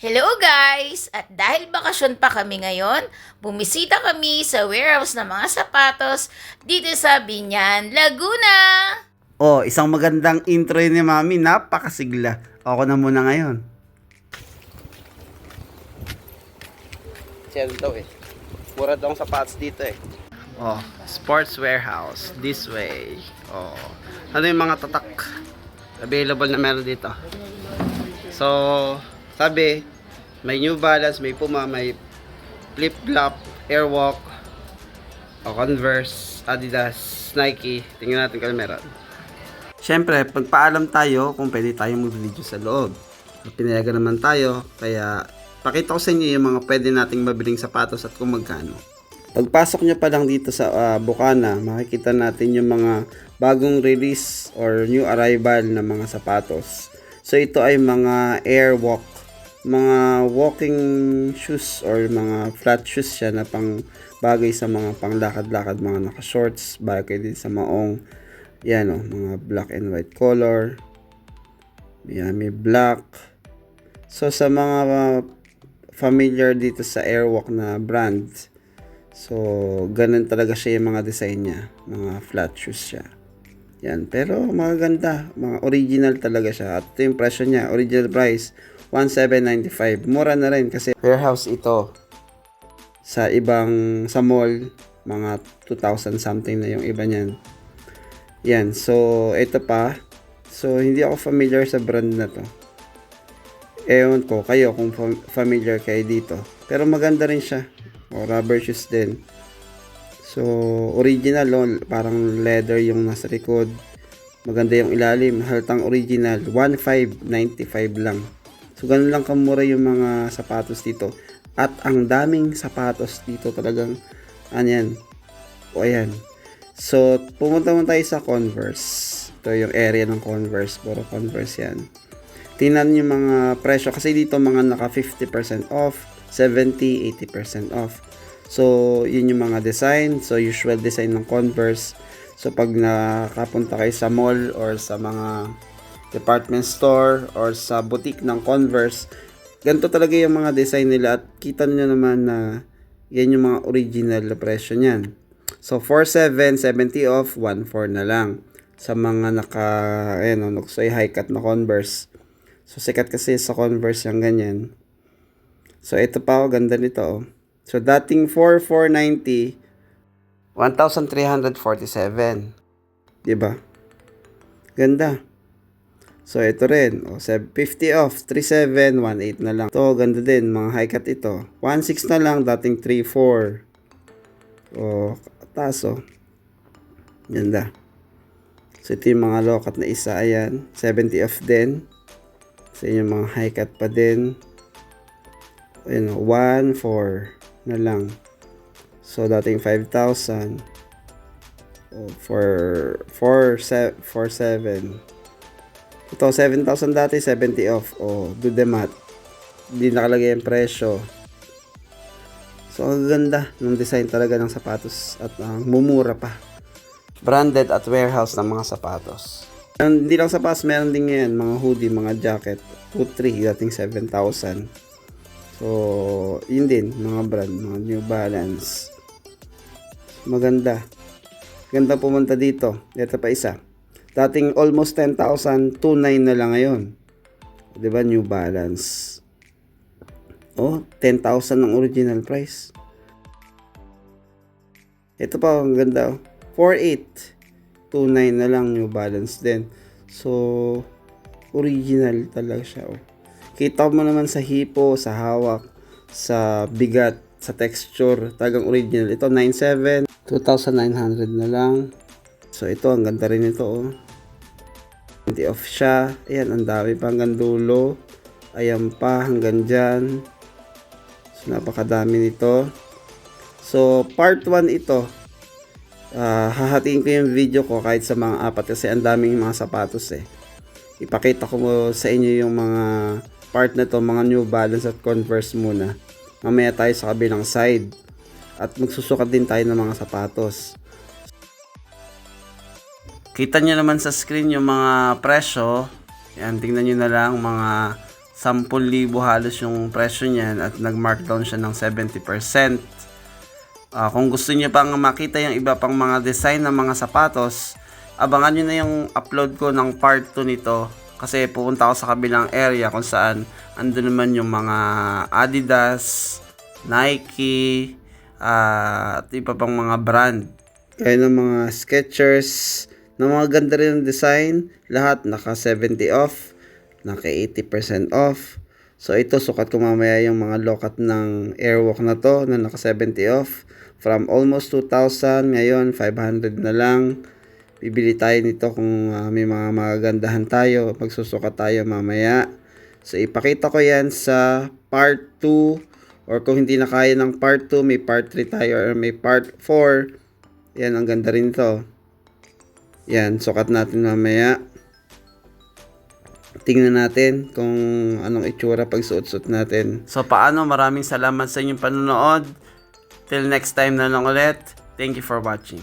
Hello guys! At dahil bakasyon pa kami ngayon, bumisita kami sa warehouse ng mga sapatos dito sa Binyan, Laguna! Oh, isang magandang intro yun ni Mami. Napakasigla. Ako na muna ngayon. Siya daw eh. Mura daw ang sapatos dito eh. Oh, sports warehouse. This way. Oh. Ano yung mga tatak available na meron dito? So, sabi, may New Balance, may Puma, may Flip-Flop, Airwalk, o Converse, Adidas, Nike. Tingnan natin kung ano meron. Siyempre, pagpaalam tayo kung pwede tayong mag-video sa loob. Pinayagan naman tayo, kaya pakita ko sa inyo yung mga pwede nating mabiling sapatos at kung magkano. Pagpasok nyo pa lang dito sa Bukana, makikita natin yung mga bagong release or new arrival na mga sapatos. So ito ay mga Airwalk, mga walking shoes or mga flat shoes siya na pang bagay sa mga panglakad-lakad, mga naka-shorts, bagay din sa maong. Yan o, mga black and white color. Yan, may black. So sa mga familiar dito sa Airwalk na brand, so ganun talaga siya yung mga design niya, mga flat shoes siya. Yan, pero maganda, mga original talaga siya. At ito yung presyo niya, original price 1,795. Mura na rin kasi warehouse ito. Sa sa mall, mga 2,000 something na yung iba niyan. Yan, so ito pa. So hindi ako familiar sa brand na to. Ewan ko kayo kung familiar kayo dito. Pero maganda rin siya. O rubber shoes din. So original, parang leather yung nasa likod. Maganda yung ilalim, halatang original. 1,595 lang. So ganun lang kamura yung mga sapatos dito. At ang daming sapatos dito talagang yan. O ayan. So pumunta mo tayo sa Converse. Ito yung area ng Converse. Puro Converse yan. Tingnan yung mga presyo kasi dito mga naka 50% off, 70, 80% off. So yun yung mga design. So usual design ng Converse. So pag nakapunta kayo sa mall or sa mga department store or sa boutique ng Converse, ganito talaga yung mga design nila at kita nyo naman na yan yung mga original na presyo niyan. So 4,770 off, 1,400 na lang sa mga nuksoy high cut na Converse. So sikat kasi sa Converse yung ganyan. So ito pa ganda nito oh. So dating 4,490, 1,347. 'Di ba? Ganda. So ito rin, 50 off, 3,718 na lang. Ito ganda din, mga high cut ito. 1,600 na lang, dating 3,400. Taas oh. Ganda. So ito yung mga low cut na isa, ayan, 70 off din. So yung mga high cut pa din. Ayan, 1,400 na lang. So dating 5,000 for 4,700. Ito 7,000 dati, 70 off. Do the math. Hindi nakalagay yung presyo. So ang ganda ng design talaga ng sapatos at mumura pa. Branded at warehouse ng mga sapatos. Hindi lang sapatos, meron din yan, mga hoodie, mga jacket. 2-3, dating 7,000. So, yun din, mga brand, mga New Balance. Maganda. Ganda pumunta dito. Ito pa isa. Dating almost 10,000, 2,900 na lang ngayon. 'Di ba, New Balance? 10,000 ang original price. Ito pa, ang ganda. 4,800, 2,900 na lang, New Balance din. So, original talaga siya. Kita mo naman sa hipo, sa hawak, sa bigat, sa texture, talagang original. Ito 9,700, 2,900 na lang. So ito, ang ganda rin ito 20 off siya. Ayan, ang dami pa hanggang dulo. Ayan pa, hanggang dyan. So napakadami nito. So part 1 ito. Hahatiin ko yung video ko kahit sa mga apat kasi ang daming mga sapatos eh. Ipakita ko sa inyo yung mga part na to, mga New Balance at Converse muna. Mamaya tayo sa kabilang side. At magsusukat din tayo ng mga sapatos. Kita nyo naman sa screen yung mga presyo. Yan, tingnan nyo na lang mga 10,000 halos yung presyo niyan at nag-markdown siya ng 70%. Kung gusto niyo pang makita yung iba pang mga design ng mga sapatos, abangan nyo na yung upload ko ng part 2 nito kasi pupunta ako sa kabilang area kung saan andun naman yung mga Adidas, Nike, at iba pang mga brand. Kaya ng mga Skechers, na mga ganda rin yung design, lahat naka 70 off, naka 80% off. So ito, sukat ko mamaya yung mga lokat ng Airwalk na to na naka 70 off. From almost 2,000, ngayon 500 na lang. Bibili tayo nito kung may mga magagandahan tayo. Magsusukat tayo mamaya. So ipakita ko yan sa part 2. Or kung hindi na kaya ng part 2, may part 3 tayo or may part 4. Yan, ang ganda rin to. Yan, sukat natin mamaya. Tingnan natin kung anong itsura pag suot-suot natin. So paano, maraming salamat sa inyong panonood. Till next time na lang ulit. Thank you for watching.